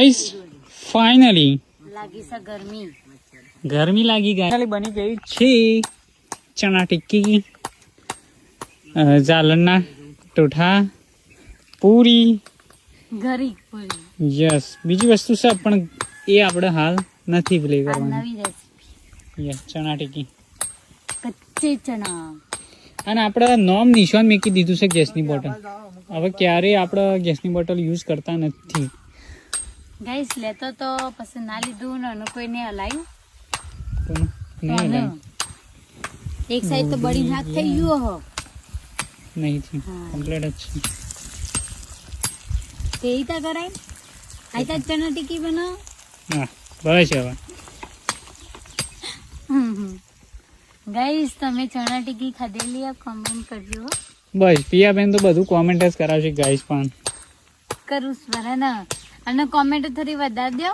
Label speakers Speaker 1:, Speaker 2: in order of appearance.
Speaker 1: Guys finally
Speaker 2: લાગી છે ગરમી.
Speaker 1: ગરમી લાગી ગઈ. બની ગઈ છે ચણા ટિક્કી, જાલરના ટોઠા, પૂરી,
Speaker 2: ગરી પૂરી.
Speaker 1: યસ. બીજી વસ્તુ છે પણ એ આપણે હાલ નથી પ્લે
Speaker 2: આ
Speaker 1: કરવાની.
Speaker 2: નવી રેસીપી
Speaker 1: યસ, ચણા ટિક્કી.
Speaker 2: કચ્ચે ચણા.
Speaker 1: અને આપણે નોમ નિશાન મેકી દીધું છે ગેસની બોટલ. હવે ક્યારેય આપણે ગેસની બોટલ યુઝ કરતા નથી.
Speaker 2: ગાઈસ લેતો તો પછી ના લીધું ને એનું કોઈને હલાયું
Speaker 1: તો નહીં હલાય.
Speaker 2: એક સાઈડ તો બળી નાક થઈ ગયો હો.
Speaker 1: નહીં થી કમ્પ્લીટ જ છે.
Speaker 2: તે ઈતા કરાય આઈતા ચણા ટિક્કી બનાવ.
Speaker 1: હા બસ હવે
Speaker 2: ગાઈસ તમે ચણા ટિક્કી ખાધેલી આ કમેન્ટ કરજો.
Speaker 1: બસ પિયાબેન તો બધું કોમેન્ટ જ કરાવશે ગાઈસ. પણ
Speaker 2: કરું સ્વરા ને અને કોમેન્ટ થોડી વધારે દો.